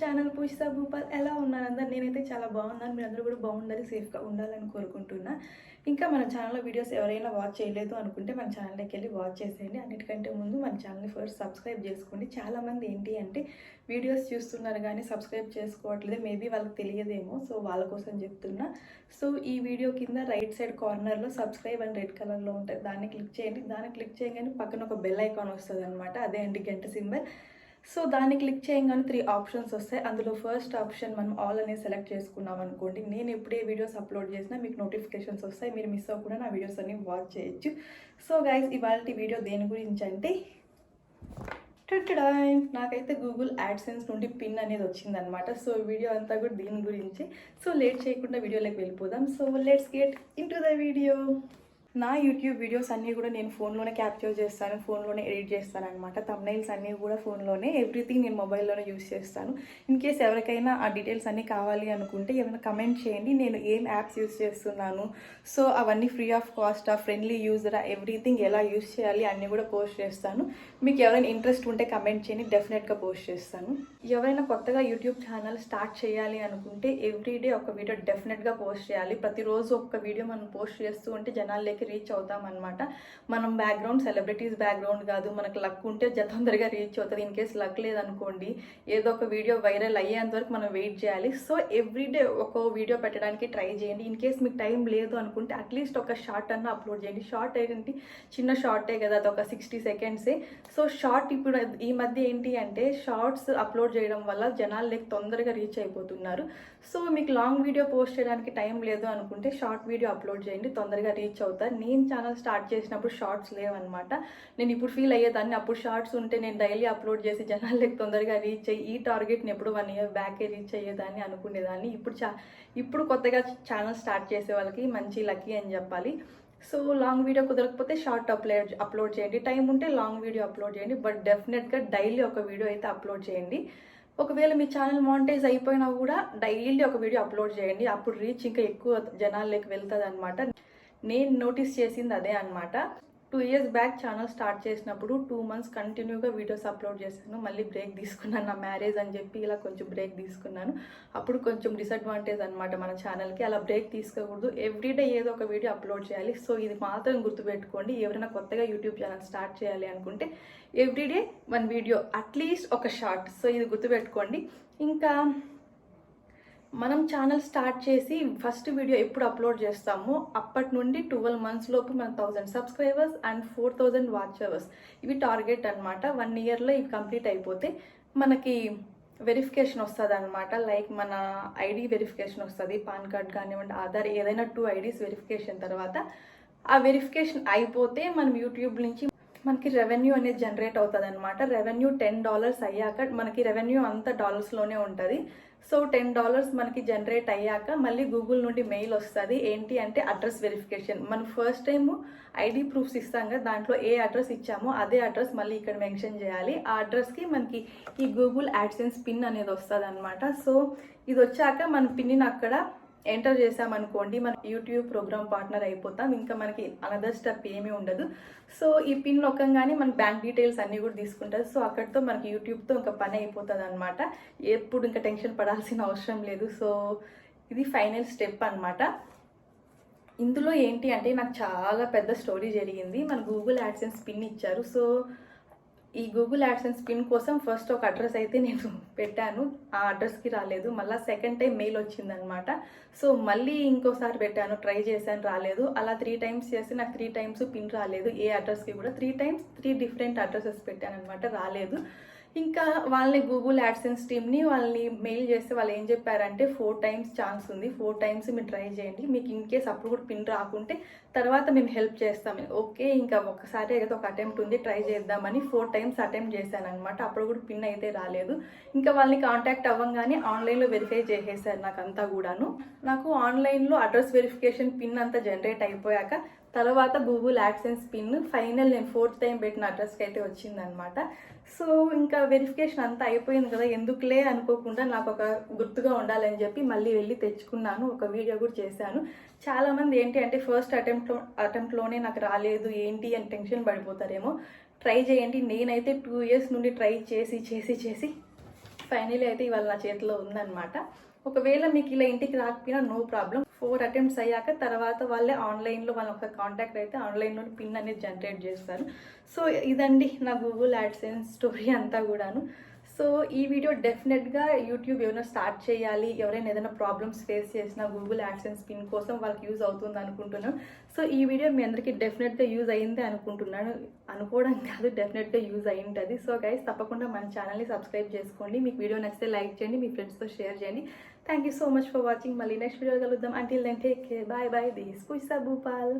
Channel పూజిత భూపాల్. ఎలా ఉన్నారు అందరు? నేనైతే చాలా బాగున్నాను. మీరందరూ కూడా బాగుండాలి, సేఫ్గా ఉండాలని కోరుకుంటున్నా. ఇంకా మన ఛానల్లో వీడియోస్ ఎవరైనా వాచ్ చేయలేదు అనుకుంటే మన ఛానల్లోకి వెళ్ళి వాచ్ చేసేయండి. అన్నిటికంటే ముందు మన ఛానల్ని ఫస్ట్ సబ్స్క్రైబ్ చేసుకోండి. చాలామంది ఏంటి అంటే వీడియోస్ చూస్తున్నారు కానీ సబ్స్క్రైబ్ చేసుకోవట్లేదు. మేబీ వాళ్ళకి తెలియదేమో, సో వాళ్ళ కోసం చెప్తున్నా. సో ఈ వీడియో కింద రైట్ సైడ్ కార్నర్లో సబ్స్క్రైబ్ అని రెడ్ కలర్లో ఉంటుంది, దాన్ని క్లిక్ చేయండి. దాన్ని క్లిక్ చేయగానే పక్కన ఒక బెల్ ఐకాన్ వస్తుంది అనమాట, అదే అండి గంట సింబల్. సో దాన్ని క్లిక్ చేయగానే 3 ఆప్షన్స్ వస్తాయి. అందులో ఫస్ట్ ఆప్షన్ మనం ఆల్ అనేది సెలెక్ట్ చేసుకున్నాం అనుకోండి, నేను ఎప్పుడే వీడియోస్ అప్లోడ్ చేసినా మీకు నోటిఫికేషన్స్ వస్తాయి. మీరు మిస్ అవ్వకుండా నా వీడియోస్ అన్ని వాచ్ చేయొచ్చు. సో గైస్, ఇవాళ వీడియో దేని గురించి అంటే నాకైతే గూగుల్ యాడ్సెన్స్ నుండి పిన్ అనేది వచ్చిందనమాట. సో వీడియో అంతా కూడా దీని గురించి. సో లేట్ చేయకుండా వీడియోలోకి వెళ్ళిపోదాం. So let's get in to the video. నా యూట్యూబ్ వీడియోస్ అన్నీ కూడా నేను ఫోన్లోనే క్యాప్చర్ చేస్తాను, ఫోన్లోనే ఎడిట్ చేస్తాను అనమాట. థంబ్నెయిల్స్ అన్నీ కూడా ఫోన్లోనే, ఎవ్రీథింగ్ నేను మొబైల్లోనే యూస్ చేస్తాను. ఇన్ కేస్ ఎవరికైనా ఆ డీటెయిల్స్ అన్నీ కావాలి అనుకుంటే ఏమైనా కమెంట్ చేయండి, నేను ఏం యాప్స్ యూస్ చేస్తున్నాను, సో అవన్నీ ఫ్రీ ఆఫ్ కాస్ట్, ఫ్రెండ్లీ యూజరా, ఎవ్రీథింగ్ ఎలా యూస్ చేయాలి అన్నీ కూడా పోస్ట్ చేస్తాను. మీకు ఎవరైనా ఇంట్రెస్ట్ ఉంటే కమెంట్ చేయండి, డెఫినెట్గా పోస్ట్ చేస్తాను. ఎవరైనా కొత్తగా యూట్యూబ్ ఛానల్ స్టార్ట్ చేయాలి అనుకుంటే ఎవ్రీడే ఒక వీడియో డెఫినెట్గా పోస్ట్ చేయాలి. ప్రతిరోజు ఒక వీడియో మనం పోస్ట్ చేస్తూ ఉంటే జనాల్లోకి రీచ్ అవుతాం అనమాట. మనం బ్యాక్గ్రౌండ్ సెలబ్రిటీస్ బ్యాక్గ్రౌండ్ కాదు, మనకు లక్ ఉంటే తొందరగా రీచ్ అవుతుంది. ఇన్ కేస్ లక్ లేదనుకోండి, ఏదో ఒక వీడియో వైరల్ అయ్యేంత వరకు మనం వెయిట్ చేయాలి. సో ఎవ్రీడే ఒక వీడియో పెట్టడానికి ట్రై చేయండి. ఇన్ కేస్ మీకు టైం లేదు అనుకుంటే అట్లీస్ట్ ఒక షార్ట్ అన్న అప్లోడ్ చేయండి. షార్ట్ ఏంటి, చిన్న షార్టే కదా, అది ఒక 60 సెకండ్సే. సో షార్ట్ ఇప్పుడు ఈ మధ్య ఏంటి అంటే షార్ట్స్ అప్లోడ్ చేయడం వల్ల జనాలు తొందరగా రీచ్ అయిపోతున్నారు. సో మీకు లాంగ్ వీడియో పోస్ట్ చేయడానికి టైం లేదు అనుకుంటే షార్ట్ వీడియో అప్లోడ్ చేయండి, తొందరగా రీచ్ అవుతారు. నేను ఛానల్ స్టార్ట్ చేసినప్పుడు షార్ట్స్ లేవన్నమాట. నేను ఇప్పుడు ఫీల్ అయ్యేదాన్ని, అప్పుడు షార్ట్స్ ఉంటే నేను డైలీ అప్లోడ్ చేసి జనాలకు తొందరగా రీచ్ అయ్యి ఈ టార్గెట్ని ఎప్పుడు 1 ఇయర్ బ్యాకే రీచ్ అయ్యేదాన్ని అనుకునేదాన్ని. ఇప్పుడు కొత్తగా ఛానల్ స్టార్ట్ చేసే వాళ్ళకి మంచి లక్కీ అని చెప్పాలి. సో లాంగ్ వీడియో కుదరకపోతే షార్ట్ అప్లోడ్ చేయండి, టైం ఉంటే లాంగ్ వీడియో అప్లోడ్ చేయండి. బట్ డెఫినెట్గా డైలీ ఒక వీడియో అయితే అప్లోడ్ చేయండి. ఒకవేళ మీ ఛానల్ మానిటైజ్ అయిపోయినా కూడా డైలీ ఒక వీడియో అప్లోడ్ చేయండి, అప్పుడు రీచ్ ఇంకా ఎక్కువ జనాల్లోకి వెళ్తుంది అనమాట. నేను నోటీస్ చేసింది అదే అనమాట. 2 ఇయర్స్ బ్యాక్ ఛానల్ స్టార్ట్ చేసినప్పుడు 2 మంత్స్ కంటిన్యూగా వీడియోస్ అప్లోడ్ చేశాను. మళ్ళీ బ్రేక్ తీసుకున్నాను, నా మ్యారేజ్ అని చెప్పి ఇలా కొంచెం బ్రేక్ తీసుకున్నాను. అప్పుడు కొంచెం డిసడ్వాంటేజ్ అనమాట మన ఛానల్కి. అలా బ్రేక్ తీసుకోకూడదు, ఎవ్రీడే ఏదో ఒక వీడియో అప్లోడ్ చేయాలి. సో ఇది మాత్రం గుర్తుపెట్టుకోండి. ఎవరైనా కొత్తగా యూట్యూబ్ ఛానల్ స్టార్ట్ చేయాలి అనుకుంటే ఎవ్రీడే 1 వీడియో, అట్లీస్ట్ ఒక షార్ట్. సో ఇది గుర్తుపెట్టుకోండి. ఇంకా మనం ఛానల్ స్టార్ట్ చేసి ఫస్ట్ వీడియో ఎప్పుడు అప్లోడ్ చేస్తామో అప్పటి నుండి 12 మంత్స్ లోపు మన 1000 సబ్స్క్రైబర్స్ అండ్ 4000 వాచ్ అవర్స్, ఇవి టార్గెట్ అనమాట. 1 ఇయర్లో ఇవి కంప్లీట్ అయిపోతే మనకి వెరిఫికేషన్ వస్తుంది అనమాట. లైక్ మన ఐడి వెరిఫికేషన్ వస్తుంది, పాన్ కార్డ్ కానివ్వండి, ఆధార్, ఏదైనా 2 ఐడీస్ వెరిఫికేషన్ తర్వాత ఆ వెరిఫికేషన్ అయిపోతే మనం యూట్యూబ్ నుంచి మనకి రెవెన్యూ అనేది జనరేట్ అవుతుంది అనమాట. రెవెన్యూ $10 అయ్యాక, మనకి రెవెన్యూ అంతా డాలర్స్లోనే ఉంటుంది. సో $10 మనకి జనరేట్ అయ్యాక మళ్ళీ గూగుల్ నుండి మెయిల్ వస్తుంది. ఏంటి అంటే అడ్రస్ వెరిఫికేషన్. మనం ఫస్ట్ టైము ఐడి ప్రూఫ్స్ ఇస్తాం కదా, దాంట్లో ఏ అడ్రస్ ఇచ్చామో అదే అడ్రస్ మళ్ళీ ఇక్కడ మెన్షన్ చేయాలి. ఆ అడ్రస్కి మనకి ఈ గూగుల్ యాడ్సెన్స్ పిన్ అనేది వస్తుంది అనమాట. సో ఇది వచ్చాక మన పిన్ని అక్కడ ఎంటర్ చేసామనుకోండి, మన యూట్యూబ్ ప్రోగ్రామ్ పార్ట్నర్ అయిపోతాం. ఇంకా మనకి అనదర్ స్టెప్ ఏమీ ఉండదు. సో ఈ పిన్ నొక్కంగానే మన బ్యాంక్ డీటెయిల్స్ అన్నీ కూడా తీసుకుంటారు. సో అక్కడితో మనకి యూట్యూబ్తో ఇంకా పని అయిపోతుంది అనమాట. ఎప్పుడు ఇంకా టెన్షన్ పడాల్సిన అవసరం లేదు. సో ఇది ఫైనల్ స్టెప్ అనమాట. ఇందులో ఏంటి అంటే నాకు చాలా పెద్ద స్టోరీ జరిగింది. మన గూగుల్ యాడ్సెన్స్ పిన్ ఇచ్చారు. సో ఈ గూగుల్ యాడ్సెన్స్ పిన్ కోసం ఫస్ట్ ఒక అడ్రస్ అయితే నేను పెట్టాను, ఆ అడ్రస్కి రాలేదు. మళ్ళీ సెకండ్ టైం మెయిల్ వచ్చిందనమాట. సో మళ్ళీ ఇంకోసారి పెట్టాను, ట్రై చేశాను, రాలేదు. అలా 3 టైమ్స్ చేస్తే నాకు 3 టైమ్స్ పిన్ రాలేదు. ఏ అడ్రస్కి కూడా 3 టైమ్స్ 3 డిఫరెంట్ అడ్రసెస్ పెట్టాను అనమాట, రాలేదు. ఇంకా వాళ్ళని గూగుల్ యాడ్సెన్స్ టీమ్ని వాళ్ళని మెయిల్ చేస్తే వాళ్ళు ఏం చెప్పారంటే 4 టైమ్స్ ఛాన్స్ ఉంది, 4 టైమ్స్ మీరు ట్రై చేయండి, మీకు ఇన్ కేస్ అప్పుడు కూడా పిన్ రాకుంటే తర్వాత మేము హెల్ప్ చేస్తాం. ఓకే, ఇంకా ఒకసారి అయితే ఒక అటెంప్ట్ ఉంది, ట్రై చేద్దామని 4 టైమ్స్ అటెంప్ట్ చేశాను అనమాట. అప్పుడు కూడా పిన్ అయితే రాలేదు. ఇంకా వాళ్ళని కాంటాక్ట్ అవ్వగానే ఆన్లైన్లో వెరిఫై చేసేసారు నాకు అంతా కూడాను. నాకు ఆన్లైన్లో అడ్రస్ వెరిఫికేషన్ పిన్ అంతా జనరేట్ అయిపోయాక తర్వాత గూగుల్ యాడ్సెన్స్ పిన్ ఫైనల్ నేను 4th టైం పెట్టిన అడ్రస్కి అయితే వచ్చిందనమాట. సో ఇంకా వెరిఫికేషన్ అంతా అయిపోయింది కదా, ఎందుకులే అనుకోకుండా నాకు ఒక గుర్తుగా ఉండాలని చెప్పి మళ్ళీ వెళ్ళి తెచ్చుకున్నాను, ఒక వీడియో కూడా చేశాను. చాలామంది ఏంటి అంటే ఫస్ట్ అటెంప్ట్లోనే నాకు రాలేదు ఏంటి అని టెన్షన్ పడిపోతారేమో. ట్రై చేయండి. నేనైతే 2 ఇయర్స్ నుండి ట్రై చేసి ఫైనలీ అయితే ఇవాళ నా చేతిలో ఉందన్నమాట. ఒకవేళ మీకు ఇలా ఇంటికి రాకపోయినా నో ప్రాబ్లం. 4 అటెంప్ట్స్ అయ్యాక తర్వాత వాళ్ళే ఆన్లైన్లో వాళ్ళ ఒక కాంటాక్ట్ అయితే ఆన్లైన్లో పిన్ అనేది జనరేట్ చేస్తారు. సో ఇదండి నా గూగుల్ యాడ్సెన్స్ స్టోరీ అంతా కూడాను. సో ఈ వీడియో డెఫినెట్గా యూట్యూబ్ ఏమైనా స్టార్ట్ చేయాలి, ఎవరైనా ఏదైనా ప్రాబ్లమ్స్ ఫేస్ చేసినా గూగుల్ యాడ్సెన్స్ పిన్ కోసం వాళ్ళకి యూజ్ అవుతుంది అనుకుంటున్నాను. సో ఈ వీడియో మీ అందరికీ డెఫినెట్గా యూజ్ అయ్యింది అనుకుంటున్నాను. అనుకోవడం కాదు, డెఫినెట్గా యూజ్ అయి ఉంటుంది. సో గైస్, తప్పకుండా మన ఛానల్ని సబ్స్క్రైబ్ చేసుకోండి. మీకు వీడియో నచ్చితే లైక్ చేయండి, మీ ఫ్రెండ్స్తో షేర్ చేయండి. Thank you so much for watching. మళ్ళీ నెక్స్ట్ వీడియో కలుద్దాం. Until then take care, bye bye. This కుయిసా భూపాల్.